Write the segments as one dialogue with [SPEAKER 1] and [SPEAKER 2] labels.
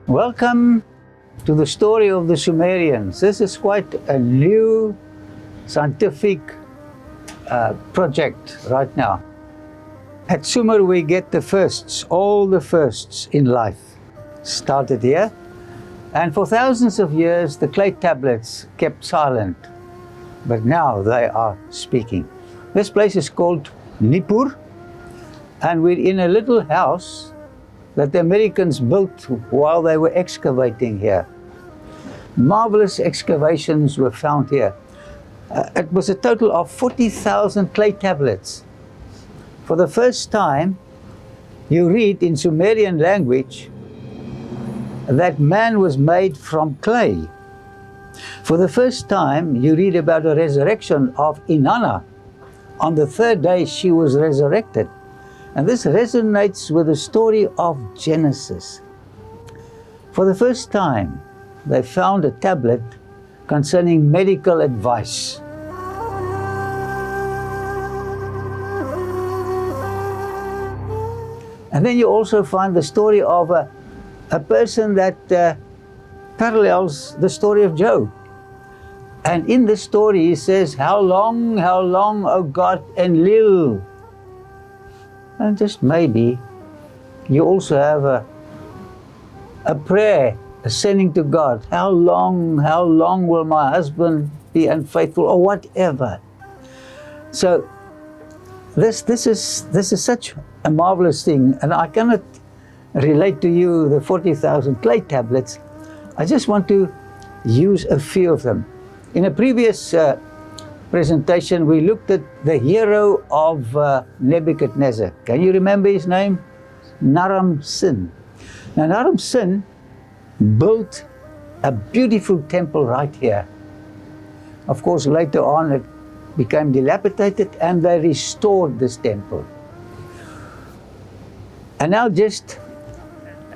[SPEAKER 1] Welcome to the story of the Sumerians. This is quite a new scientific project right now. At Sumer we get the firsts, all the firsts in life started here. And for thousands of years the clay tablets kept silent, but now they are speaking. This place is called Nippur, and we're in a little house that the Americans built while they were excavating here. Marvelous excavations were found here. It was a total of 40,000 clay tablets. For the first time, you read in Sumerian language that man was made from clay. For the first time, you read about the resurrection of Inanna. On the third day, she was resurrected. And this resonates with the story of Genesis. For the first time, they found a tablet concerning medical advice. And then you also find the story of a person that parallels the story of Job. And in the story he says, how long, O God, enlil? And just maybe you also have a prayer ascending to God. How long will my husband be unfaithful, or whatever? So this is such a marvelous thing, and I cannot relate to you the 40,000 clay tablets. I just want to use a few of them. In a previous presentation, we looked at the hero of Nebuchadnezzar. Can you remember his name? Naram-Sin. Now, Naram-Sin built a beautiful temple right here. Of course, later on it became dilapidated and they restored this temple. And now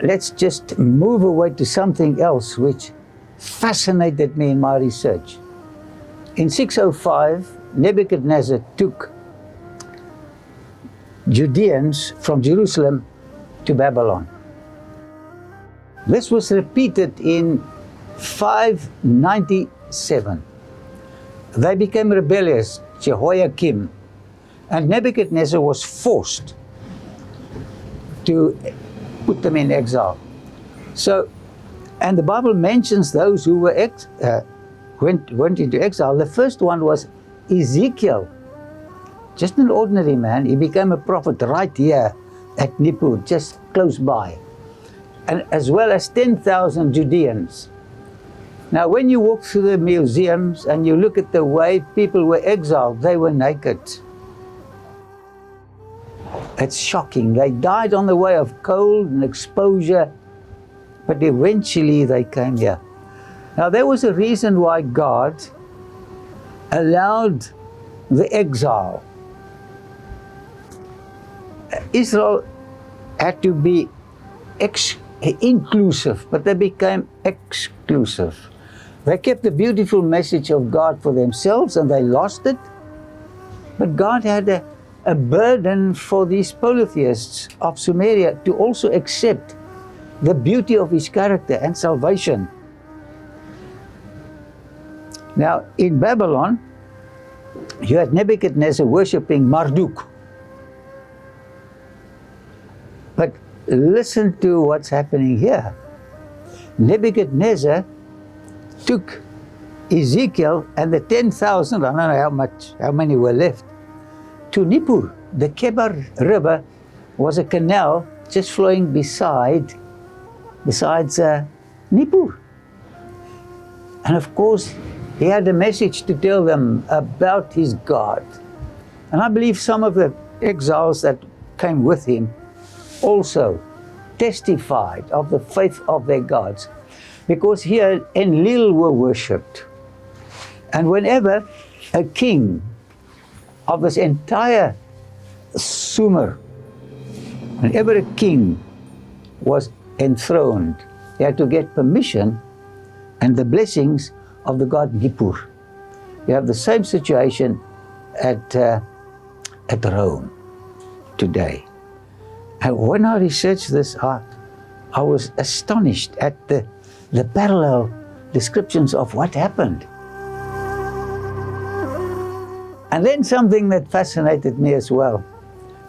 [SPEAKER 1] let's just move away to something else which fascinated me in my research. In 605, Nebuchadnezzar took Judeans from Jerusalem to Babylon. This was repeated in 597. They became rebellious, Jehoiakim, and Nebuchadnezzar was forced to put them in exile. So, and the Bible mentions those who were went into exile. The first one was Ezekiel, just an ordinary man. He became a prophet right here at Nippur, just close by, and as well as 10,000 Judeans. Now, when you walk through the museums and you look at the way people were exiled, they were naked. It's shocking. They died on the way of cold and exposure, but eventually they came here. Now, there was a reason why God allowed the exile. Israel had to be inclusive, but they became exclusive. They kept the beautiful message of God for themselves and they lost it. But God had a burden for these polytheists of Sumeria to also accept the beauty of his character and salvation. Now, in Babylon, you had Nebuchadnezzar worshipping Marduk. But listen to what's happening here. Nebuchadnezzar took Ezekiel and the 10,000, I don't know how many were left, to Nippur. The Kebar River was a canal just flowing besides Nippur. And of course, he had a message to tell them about his God. And I believe some of the exiles that came with him also testified of the faith of their gods. Because here Enlil were worshipped. And whenever a king of this entire Sumer, whenever a king was enthroned, he had to get permission and the blessings of the god Nippur. You have the same situation at Rome today. And when I researched this, I I was astonished at the parallel descriptions of what happened. And then something that fascinated me as well.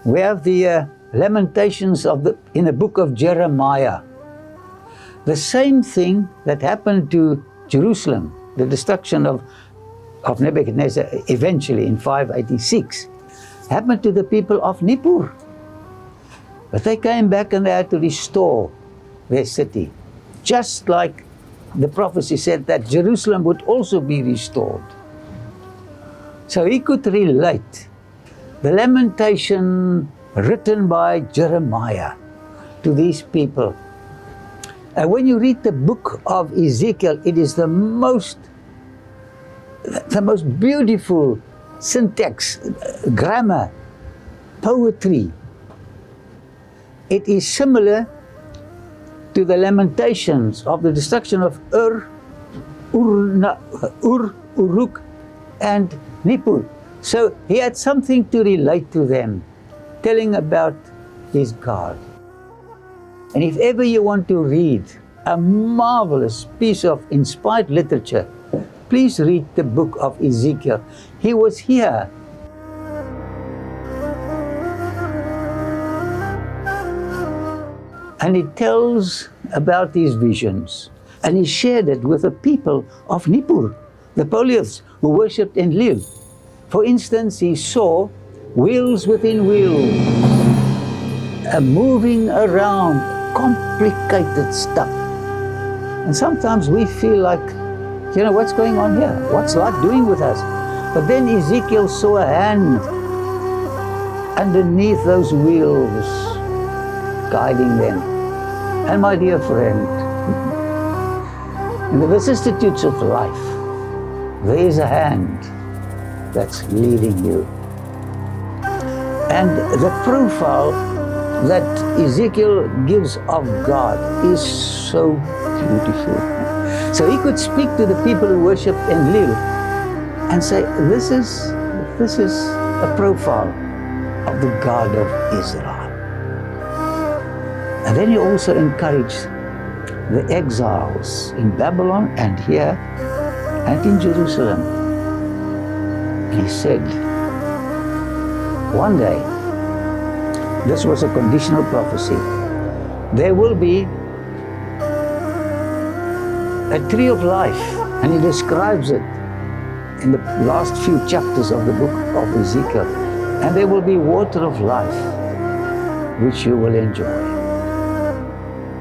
[SPEAKER 1] We have the lamentations in the book of Jeremiah. The same thing that happened to Jerusalem, the destruction of Nebuchadnezzar eventually in 586, happened to the people of Nippur. But they came back and they had to restore their city. Just like the prophecy said that Jerusalem would also be restored. So he could relate the lamentation written by Jeremiah to these people. And when you read the book of Ezekiel, it is the most beautiful syntax, grammar, poetry. It is similar to the lamentations of the destruction of Uruk, and Nippur. So he had something to relate to them, telling about his God. And if ever you want to read a marvelous piece of inspired literature, please read the book of Ezekiel. He was here. And he tells about these visions. And he shared it with the people of Nippur, the Polyths who worshipped Enlil. For instance, he saw wheels within wheels, moving around, complicated stuff. And sometimes we feel like, what's going on here? What's life doing with us? But then Ezekiel saw a hand underneath those wheels, guiding them. And my dear friend, in the vicissitudes of life, there is a hand that's leading you. And the profile that Ezekiel gives of God is so beautiful. So he could speak to the people who worship Enlil and say, this is a profile of the God of Israel. And then he also encouraged the exiles in Babylon and here and in Jerusalem. And he said, one day, this was a conditional prophecy, there will be a tree of life, and he describes it in the last few chapters of the book of Ezekiel. And there will be water of life, which you will enjoy.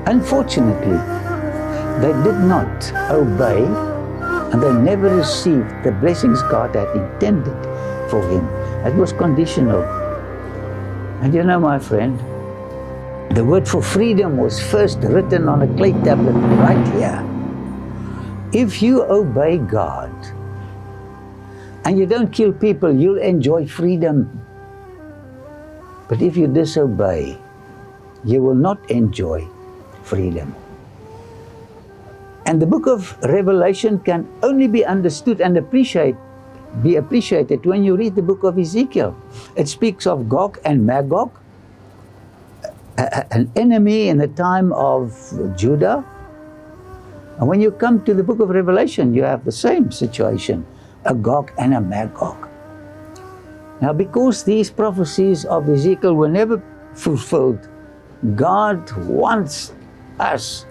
[SPEAKER 1] Unfortunately, they did not obey, and they never received the blessings God had intended for him. It was conditional. And my friend, the word for freedom was first written on a clay tablet right here. If you obey God and you don't kill people, you'll enjoy freedom. But if you disobey, you will not enjoy freedom. And the book of Revelation can only be understood and be appreciated when you read the book of Ezekiel. It speaks of Gog and Magog, an enemy in the time of Judah. And when you come to the book of Revelation, you have the same situation, a Gog and a Magog. Now, because these prophecies of Ezekiel were never fulfilled, God wants us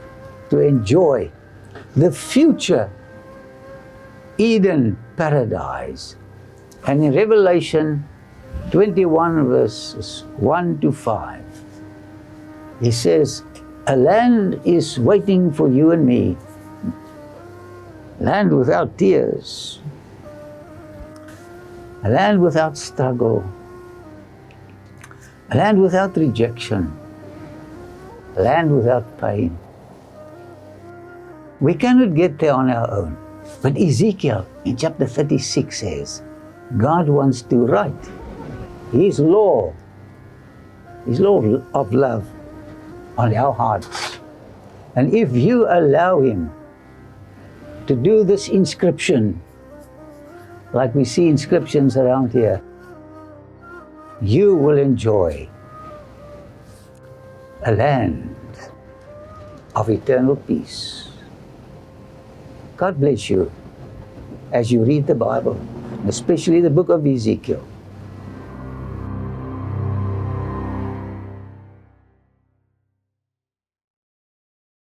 [SPEAKER 1] to enjoy the future Eden paradise. And in Revelation 21 verses 1 to 5, he says, a land is waiting for you and me, land without tears, a land without struggle, a land without rejection, a land without pain. We cannot get there on our own. But Ezekiel in chapter 36 says, God wants to write His law of love on our hearts. And if you allow Him to do this inscription, like we see inscriptions around here, you will enjoy a land of eternal peace. God bless you as you read the Bible, especially the book of Ezekiel.